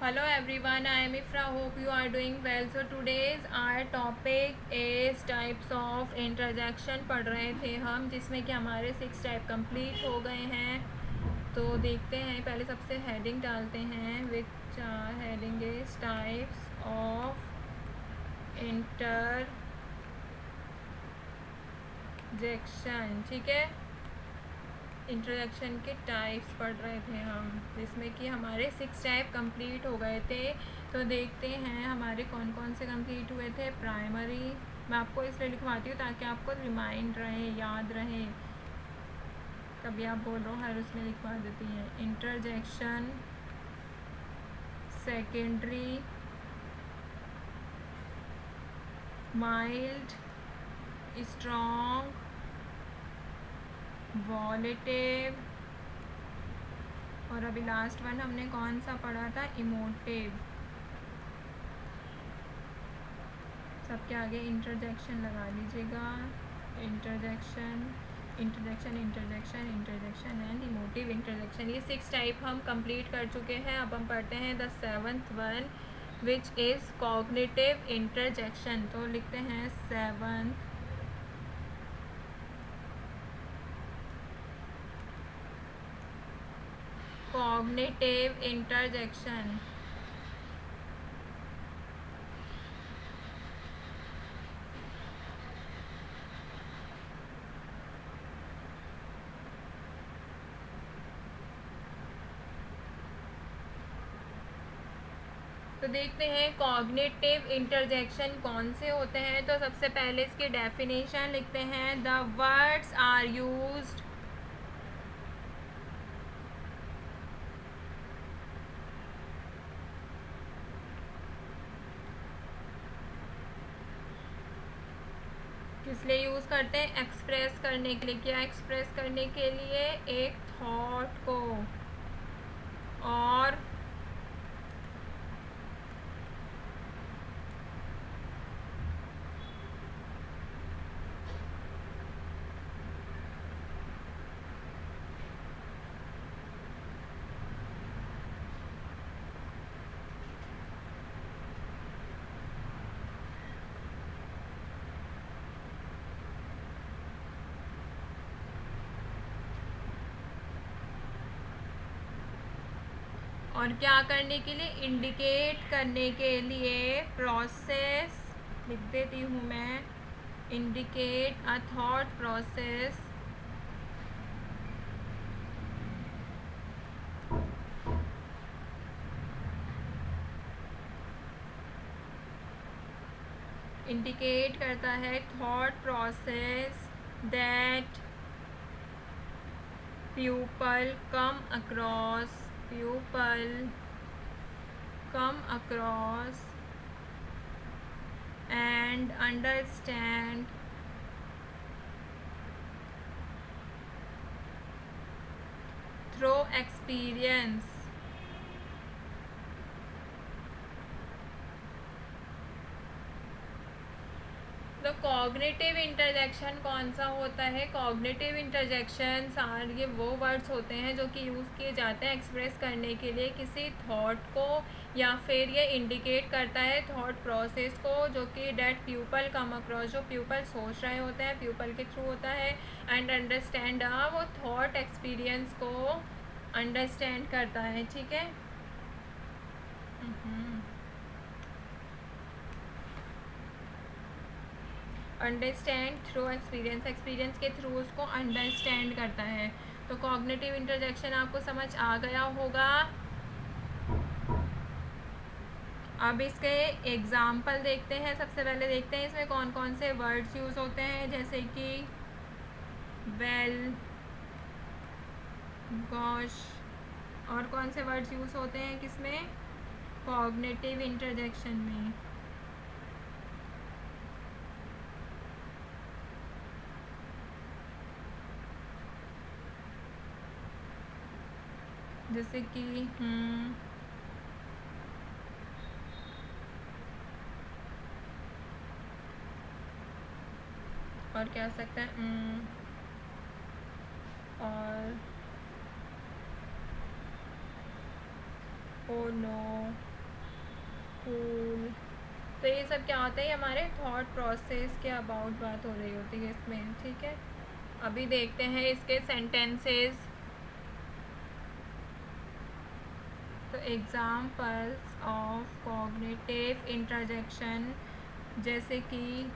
Hello everyone, I am Ifra. Hope you are doing well. So today's our topic is types of interjection पढ़ रहे थे हम, जिसमें कि हमारे 6 टाइप कंप्लीट हो गए हैं. तो देखते हैं, पहले सबसे हेडिंग डालते हैं. Which heading is types of interjection. ठीक है, इंट्रोडक्शन के टाइप्स पढ़ रहे थे हम, जिसमें कि हमारे 6 टाइप कंप्लीट हो गए थे. तो देखते हैं हमारे कौन कौन से कंप्लीट हुए थे. प्राइमरी, मैं आपको इसलिए लिखवाती हूँ ताकि आपको रिमाइंड रहे, याद रहे. कभी आप बोल रहे हो हर उसमें लिखवा देती हैं. इंटरजेक्शन, सेकेंडरी, माइल्ड, स्ट्रॉन्ग, वॉलेटिव, और अभी लास्ट वन हमने कौन सा पढ़ा था, इमोटिव. सबके आगे इंटरजेक्शन लगा लीजिएगा. Interjection, interjection, interjection, interjection and emotive interjection. ये 6 टाइप हम कंप्लीट कर चुके हैं. अब हम पढ़ते हैं the 7th one, which is cognitive interjection. तो लिखते हैं 7th कॉग्निटिव इंटरजेक्शन. तो देखते हैं कॉग्निटिव इंटरजेक्शन कौन से होते हैं. तो सबसे पहले इसकी डेफिनेशन लिखते हैं. द वर्ड्स आर यूज्ड किस लिए यूज़ करते हैं, एक्सप्रेस करने के लिए. क्या एक्सप्रेस करने के लिए, एक थॉट को. और क्या करने के लिए, इंडिकेट करने के लिए. प्रोसेस लिख देती हूँ मैं. Indicate a thought process indicate करता है thought process that pupil come across and understand through experience. तो कॉग्निटिव इंटरजेक्शन कौन सा होता है. कॉग्निटिव इंटरजेक्शन सार ये वो वर्ड्स होते हैं जो कि यूज़ किए जाते हैं एक्सप्रेस करने के लिए किसी थॉट को, या फिर ये इंडिकेट करता है थॉट प्रोसेस को, जो कि डेट प्यूपल कम अक्रॉस, जो प्यूपल सोच रहे होते हैं, प्यूपल के थ्रू होता है. एंड अंडरस्टैंड, वो थॉट एक्सपीरियंस को अंडरस्टैंड करता है. ठीक है. अंडरस्टैंड थ्रू एक्सपीरियंस, एक्सपीरियंस के थ्रू उसको अंडरस्टैंड करता है. तो कॉग्निटिव इंटरजेक्शन आपको समझ आ गया होगा. अब इसके एग्जाम्पल देखते हैं. सबसे पहले देखते हैं इसमें कौन कौन से वर्ड्स यूज़ होते हैं, जैसे कि वेल, गॉश, और कौन से वर्ड्स यूज़ होते हैं किसमें, कॉग्निटिव इंटरजेक्शन में. जैसे कि और क्या हो सकता है, और ओ नो, कूल। तो ये सब क्या होता है, हमारे थॉट प्रोसेस के अबाउट बात हो रही होती है इसमें, ठीक है। अभी देखते हैं इसके सेंटेंसेस। तो एग्जाम्पल्स ऑफ कॉग्निटिव इंटरजेक्शन, जैसे कि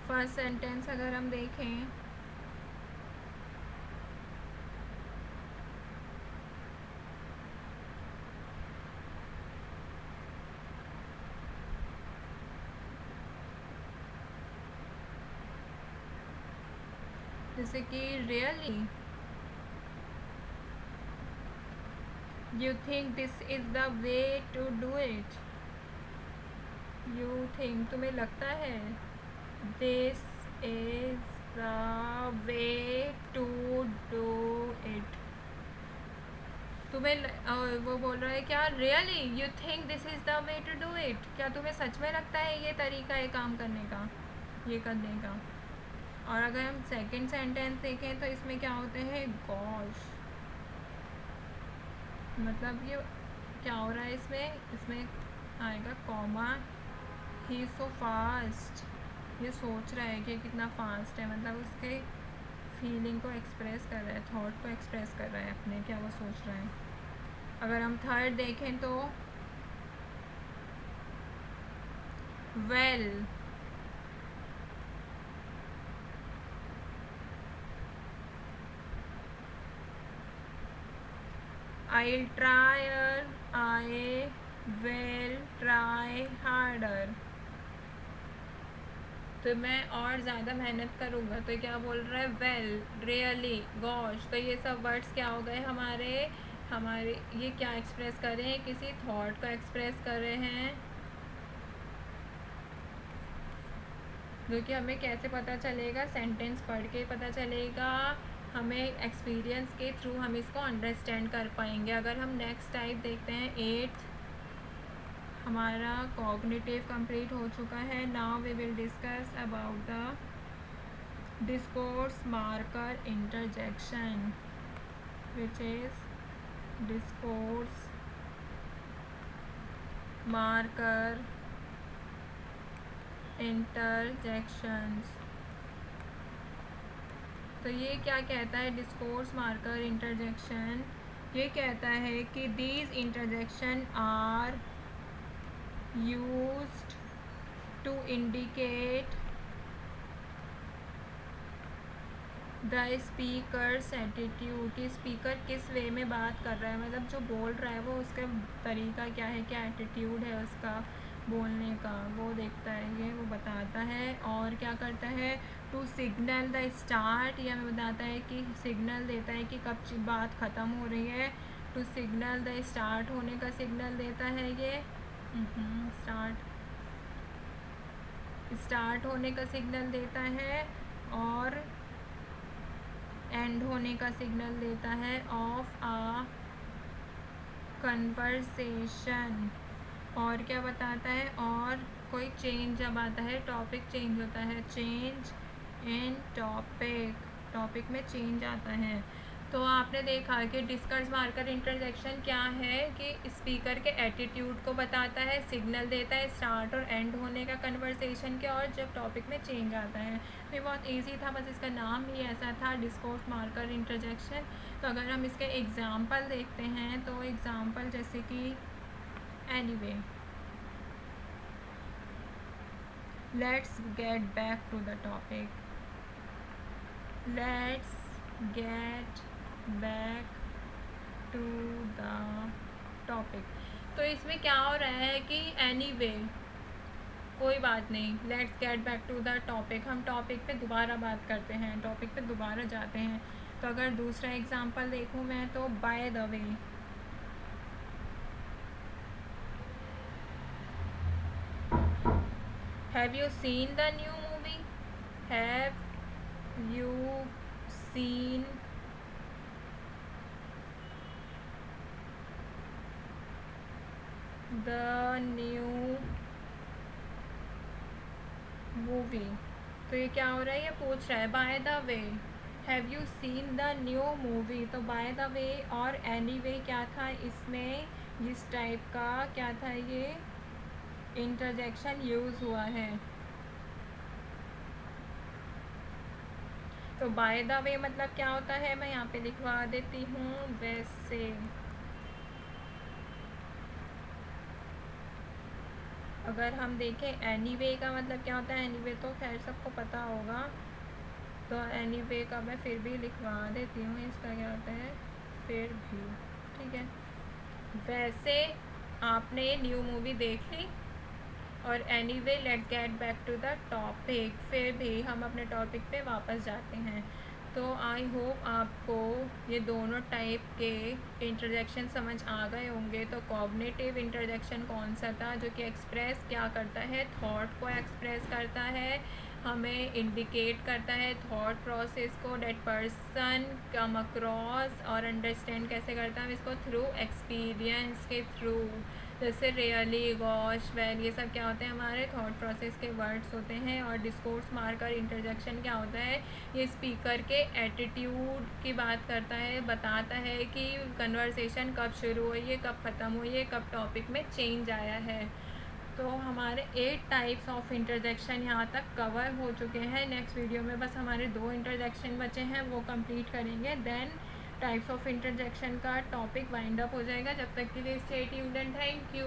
फर्स्ट सेंटेंस अगर हम देखें, जैसे कि really you think this is the way to do it. You think, तुम्हें लगता है, this is the way to do it. वो बोल रहा है क्या, really you think this is the way to do it, क्या तुम्हें सच में लगता है ये तरीका है काम करने का, ये करने का। और अगर हम सेकंड सेंटेंस देखें तो इसमें क्या होते हैं, गॉश, मतलब ये क्या हो रहा है इसमें, इसमें आएगा कॉमा, ही सो फास्ट, ये सोच रहा है कि कितना फास्ट है, मतलब उसके फीलिंग को एक्सप्रेस कर रहा है, थॉट को एक्सप्रेस कर रहा है अपने, क्या वो सोच रहा है। अगर हम थर्ड देखें तो well, I'll try, I will try harder, तो मैं और ज़्यादा मेहनत करूँगा। तो क्या बोल रहा है, वेल, रियली, गॉश। तो ये सब वर्ड्स क्या हो गए हमारे, ये क्या एक्सप्रेस कर रहे हैं, किसी थॉट को एक्सप्रेस कर रहे हैं, जो कि हमें कैसे पता चलेगा, सेंटेंस पढ़ के पता चलेगा, हमें एक्सपीरियंस के थ्रू हम इसको अंडरस्टैंड कर पाएंगे। अगर हम नेक्स्ट टाइप देखते हैं, 8th हमारा कॉग्निटिव कंप्लीट हो चुका है। Now we will discuss about the discourse marker interjection, which is discourse marker interjections. तो ये क्या कहता है, डिस्कोर्स मार्कर इंटरजेक्शन, ये कहता है कि these interjection are used to indicate the speaker's attitude, कि स्पीकर किस वे में बात कर रहा है, मतलब जो बोल रहा है वो उसका तरीका क्या है, क्या एटीट्यूड है उसका बोलने का, वो देखता है, ये वो बताता है। और क्या करता है, टू सिग्नल द स्टार्ट, ये हमें बताता है कि सिग्नल देता है कि कब बात ख़त्म हो रही है, टू सिग्नल द स्टार्ट होने का सिग्नल देता है ये, स्टार्ट होने का सिग्नल देता है, और एंड होने का सिग्नल देता है ऑफ आ कन्वर्सेशन। और क्या बताता है, और कोई चेंज जब आता है, टॉपिक चेंज होता है, चेंज इन टॉपिक में चेंज आता है। तो आपने देखा कि डिस्कोर्स मार्कर इंटरजेक्शन क्या है, कि स्पीकर के एटीट्यूड को बताता है, सिग्नल देता है स्टार्ट और एंड होने का कन्वर्सेशन के, और जब टॉपिक में चेंज आता है। तो ये बहुत इजी था, बस इसका नाम ही ऐसा था, डिस्कोर्स मार्कर इंटरजेक्शन। तो अगर हम इसके एग्जाम्पल देखते हैं, तो एग्जाम्पल जैसे कि anyway, let's get back to the topic, let's get back to the topic. तो इसमें क्या हो रहा है कि एनीवे, कोई बात नहीं, let's get back to the topic, हम टॉपिक पे दोबारा बात करते हैं, टॉपिक पे दोबारा जाते हैं। तो अगर दूसरा एग्जांपल देखूँ मैं, तो by the way, have you seen the new movie, have you seen the new movie, तो ये क्या हो रहा है, ये पूछ रहा है by the way have you seen the new movie. तो बाय द वे और एनी वे क्या था इसमें, इस टाइप का क्या था, ये इंटरजेक्शन यूज़ हुआ है। तो बाय द वे मतलब क्या होता है, मैं यहाँ पे लिखवा देती हूँ वैसे। अगर हम देखें एनी वे का मतलब क्या होता है, एनी वे तो खैर सबको पता होगा, तो एनी वे का मैं फिर भी लिखवा देती हूँ, इसका क्या होता है फिर भी, ठीक है। वैसे आपने न्यू मूवी देख ली, और anyway let's get back to the topic, फिर भी हम अपने टॉपिक पे वापस जाते हैं। तो आई होप आपको ये दोनों टाइप के इंटरजेक्शन समझ आ गए होंगे। तो कॉग्निटिव इंटरजेक्शन कौन सा था, जो कि एक्सप्रेस क्या करता है, थॉट को एक्सप्रेस करता है, हमें इंडिकेट करता है थॉट प्रोसेस को, डेट पर्सन कम अक्रॉस, और अंडरस्टैंड कैसे करता है इसको, थ्रू एक्सपीरियंस के थ्रू, जैसे रियली, गॉश, वेल, ये सब क्या होते हैं, हमारे थॉट प्रोसेस के वर्ड्स होते हैं। और डिस्कोर्स मार्कर इंटरजेक्शन क्या होता है, ये स्पीकर के एटीट्यूड की बात करता है, बताता है कि कन्वर्सेशन कब शुरू हुई है, कब ख़त्म हुई है, कब टॉपिक में चेंज आया है। तो हमारे 8 टाइप्स ऑफ इंटरजेक्शन यहाँ तक कवर हो चुके हैं। नेक्स्ट वीडियो में बस हमारे 2 इंटरजेक्शन बचे हैं, वो कंप्लीट करेंगे, देन टाइप्स ऑफ इंटरजेक्शन का टॉपिक वाइंड अप हो जाएगा। जब तक के लिए stay tuned and thank you.